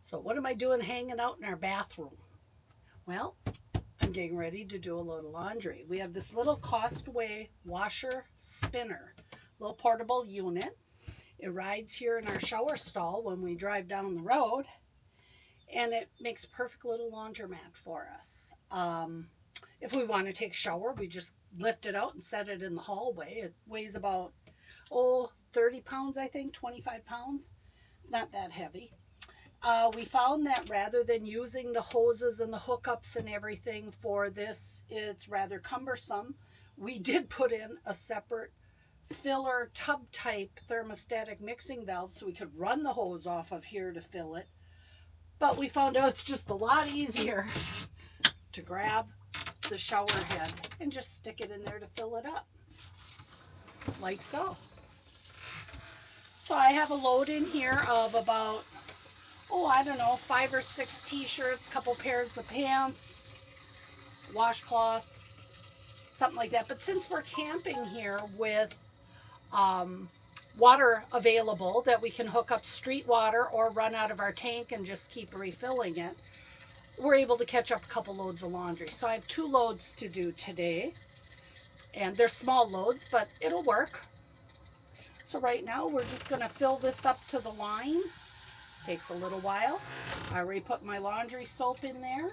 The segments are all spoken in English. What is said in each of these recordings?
So what am I doing hanging out in our bathroom? Well, I'm getting ready to do a load of laundry. We have this little COSTWAY washer spinner, little portable unit. It rides here in our shower stall when we drive down the road, and it makes a perfect little laundromat for us. If we want to take a shower, we just lift it out and set it in the hallway. It weighs about 30 pounds, I think, 25 pounds. It's not that heavy. We found that rather than using the hoses and the hookups and everything for this, it's rather cumbersome. We did put in a separate filler tub type thermostatic mixing valve so we could run the hose off of here to fill it. But we found out it's just a lot easier to grab the shower head and just stick it in there to fill it up, like so. So I have a load in here of about, I don't know, 5 or 6 t-shirts, a couple pairs of pants, washcloth, something like that. But since we're camping here with water available that we can hook up street water or run out of our tank and just keep refilling it, we're able to catch up a couple loads of laundry. So I have 2 loads to do today, and they're small loads, but it'll work. So right now we're just going to fill this up to the line. Takes a little while. I already put my laundry soap in there.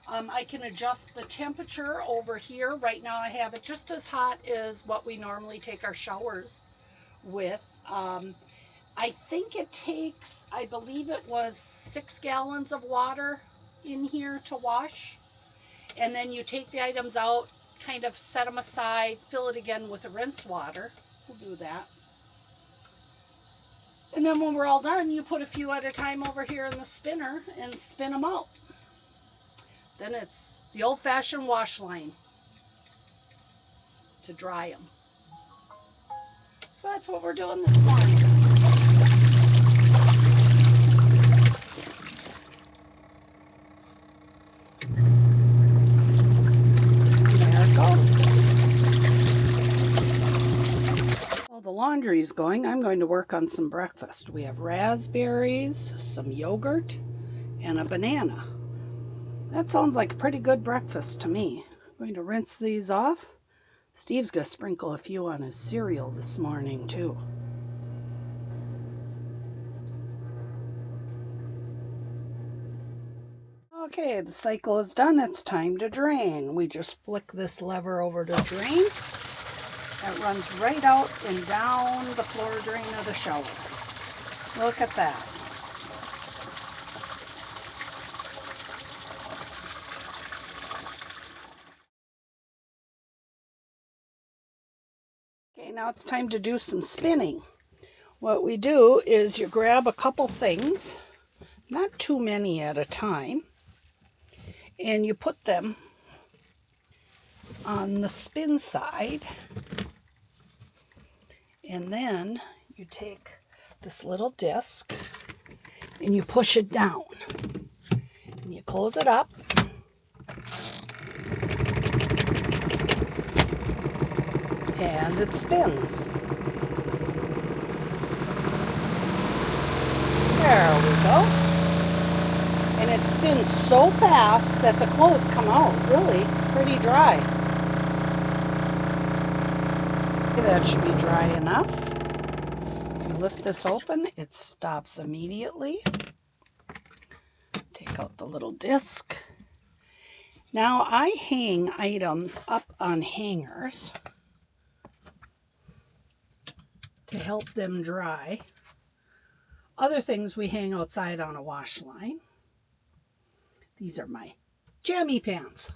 I can adjust the temperature over here. Right now I have it just as hot as what we normally take our showers with. I think it takes, I believe it was 6 gallons of water in here to wash. And then you take the items out, kind of set them aside, fill it again with the rinse water. We'll do that. And then when we're all done, you put a few at a time over here in the spinner and spin them out. Then it's the old-fashioned wash line to dry them. So that's what we're doing this morning. There it goes. While the laundry's going, I'm going to work on some breakfast. We have raspberries, some yogurt, and a banana. That sounds like a pretty good breakfast to me. I'm going to rinse these off. Steve's going to sprinkle a few on his cereal this morning too. Okay, the cycle is done. It's time to drain. We just flick this lever over to drain. That runs right out and down the floor drain of the shower. Look at that. Okay, now it's time to do some spinning. What we do is you grab a couple things, not too many at a time, and you put them on the spin side. And then you take this little disc and you push it down. And you close it up. And it spins. There we go. And it spins so fast that the clothes come out really pretty dry. Okay, that should be dry enough. If you lift this open, it stops immediately. Take out the little disc. Now I hang items up on hangers to help them dry. Other things we hang outside on a wash line. These are my jammy pants.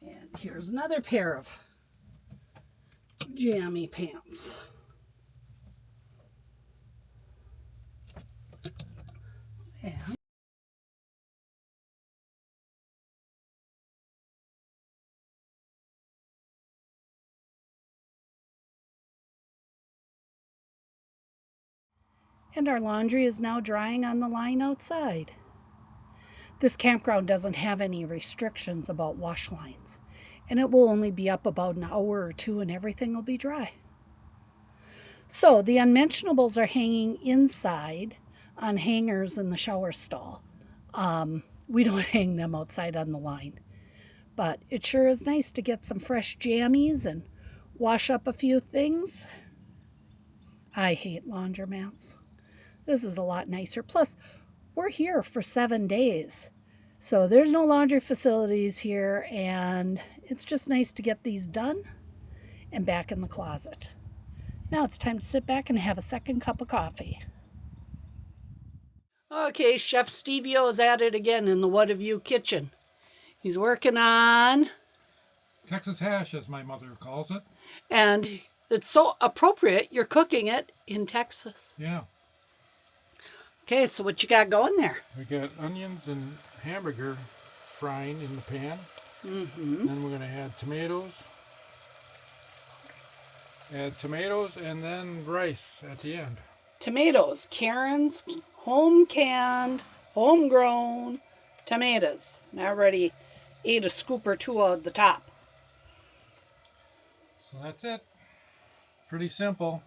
And here's another pair of jammy pants. And our laundry is now drying on the line outside. This campground doesn't have any restrictions about wash lines, and it will only be up about an hour or two and everything will be dry. So the unmentionables are hanging inside on hangers in the shower stall. We don't hang them outside on the line. But it sure is nice to get some fresh jammies and wash up a few things. I hate laundromats. This is a lot nicer. Plus, we're here for 7 days. So there's no laundry facilities here, and it's just nice to get these done and back in the closet. Now it's time to sit back and have a second cup of coffee. Okay, Chef Stevie-O is at it again in the What Have You kitchen. He's working on Texas hash, as my mother calls it. And it's so appropriate you're cooking it in Texas. Yeah. Okay, so what you got going there? We got onions and hamburger frying in the pan. Mm-hmm. Then we're going to add tomatoes. Add tomatoes and then rice at the end. Tomatoes, Karen's home-canned, homegrown tomatoes. And I already ate a scoop or two of the top. So that's it. Pretty simple.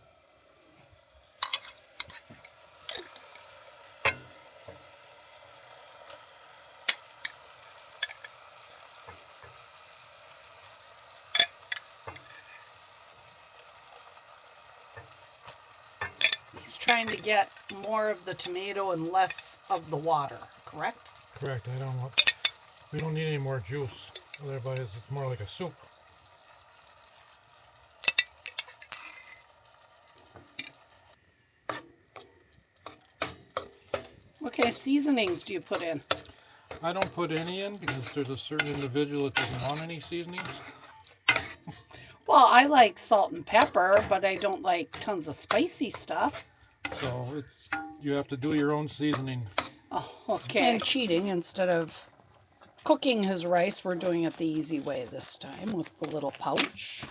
He's trying to get more of the tomato and less of the water, correct? Correct. We don't need any more juice. Otherwise, it's more like a soup. What kind of seasonings do you put in? I don't put any in because there's a certain individual that doesn't want any seasonings. Well, I like salt and pepper, but I don't like tons of spicy stuff. So you have to do your own seasoning. Oh, okay. And cheating, instead of cooking his rice, we're doing it the easy way this time with the little pouch.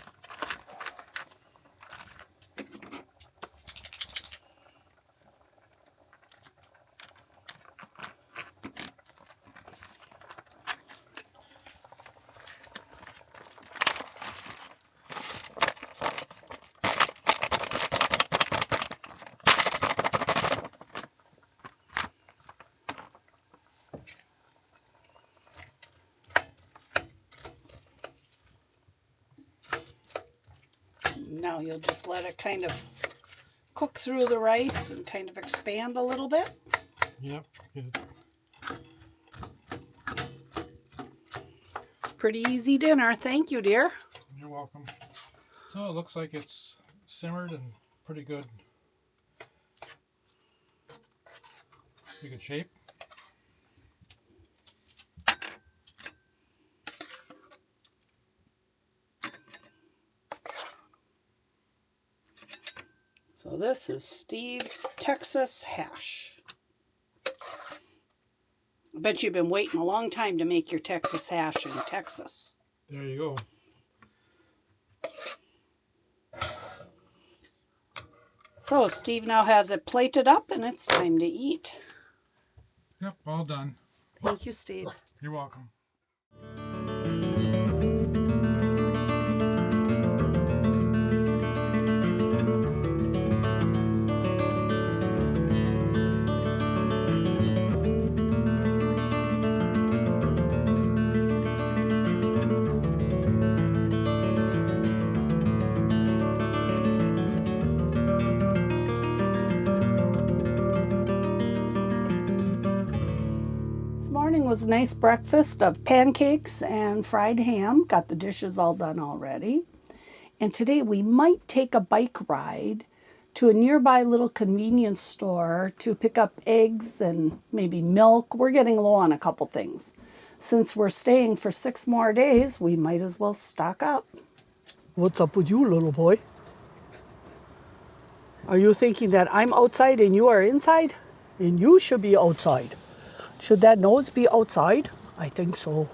Now you'll just let it kind of cook through the rice and kind of expand a little bit. Yep. Good. Pretty easy dinner. Thank you, dear. You're welcome. So it looks like it's simmered and pretty good. Pretty good shape. So this is Steve's Texas hash. I bet you've been waiting a long time to make your Texas hash in Texas. There you go. So Steve now has it plated up and it's time to eat. Yep, all done. Thank you, Steve. You're welcome. Was a nice breakfast of pancakes and fried ham. Got the dishes all done already. And today we might take a bike ride to a nearby little convenience store to pick up eggs and maybe milk. We're getting low on a couple things. Since we're staying for 6 more days, we might as well stock up. What's up with you, little boy? Are you thinking that I'm outside and you are inside? And you should be outside. Should that nose be outside? I think so.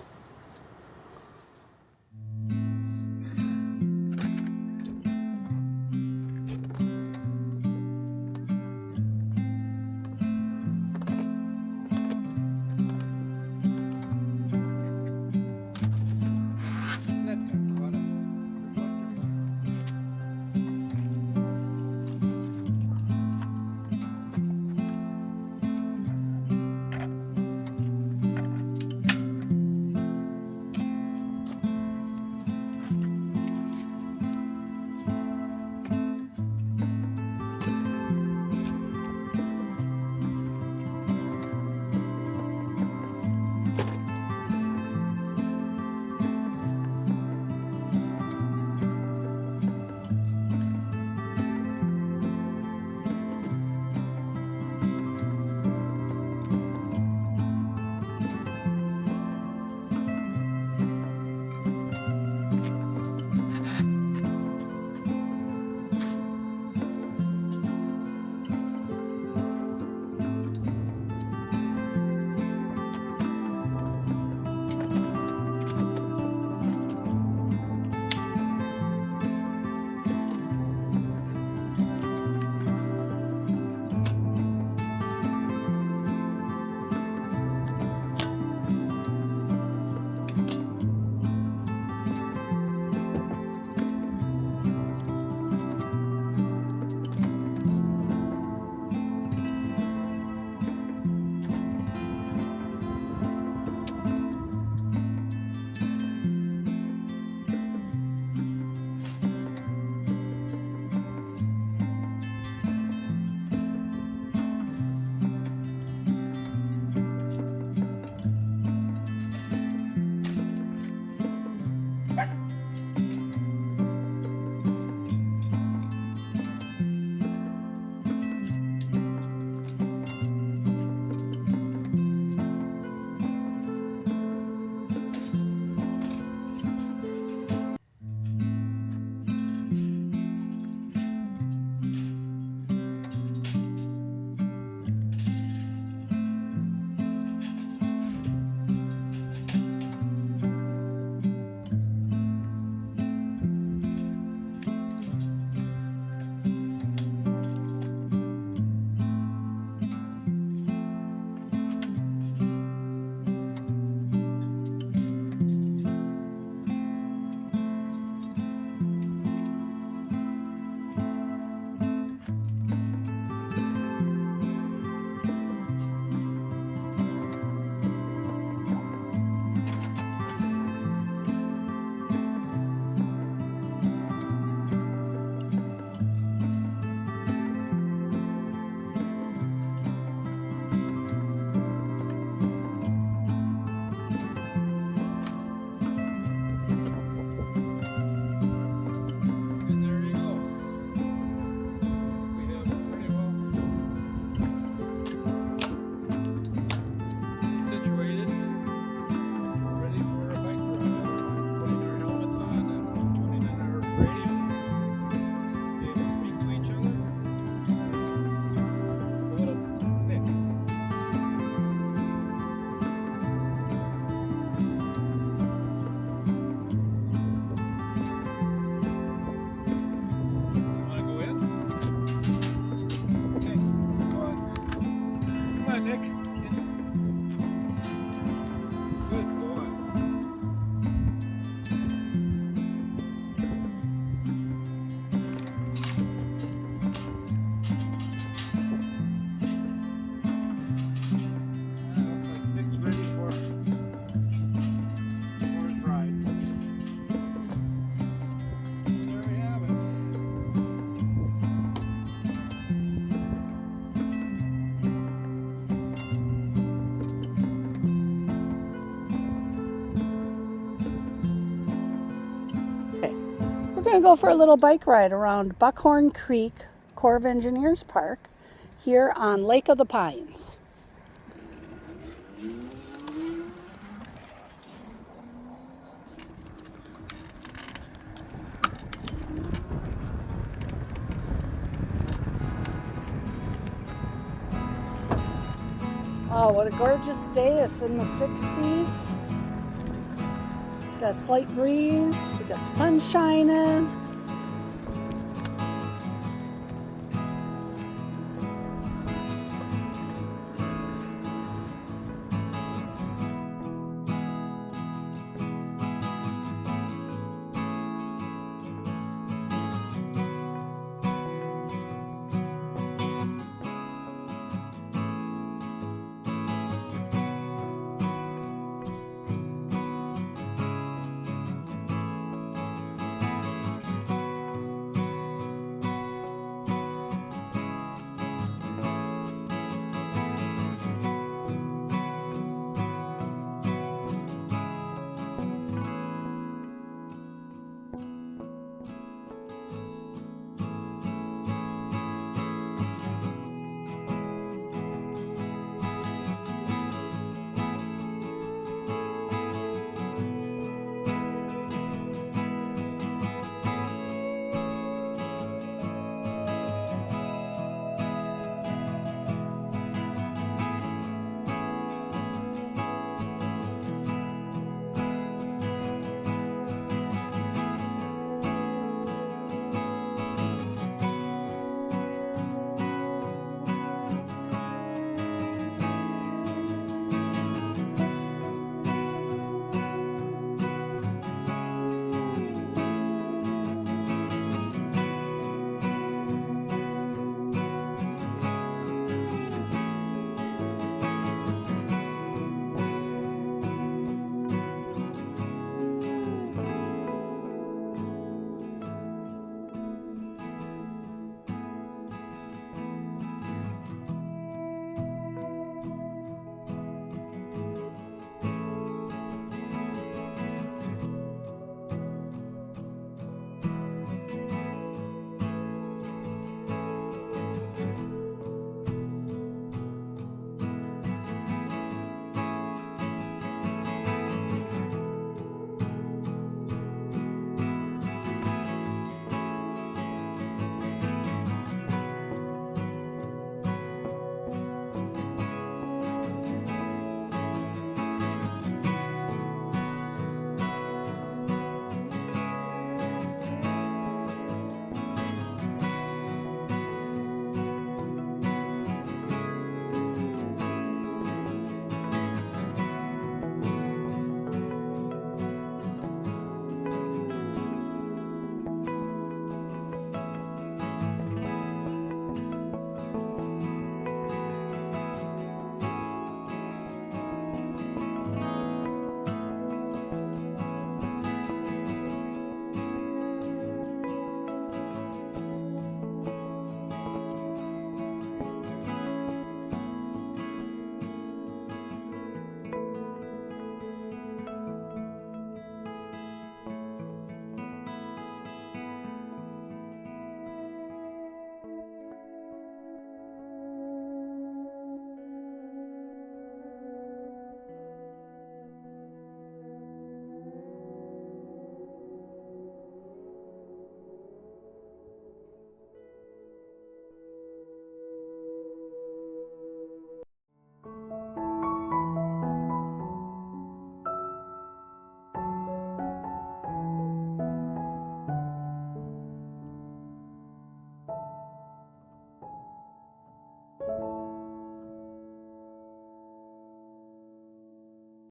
going to go for a little bike ride around Buckhorn Creek Corps of Engineers Park here on Lake of the Pines. Oh, what a gorgeous day. It's in the 60s. Got a slight breeze. We got the sun shining.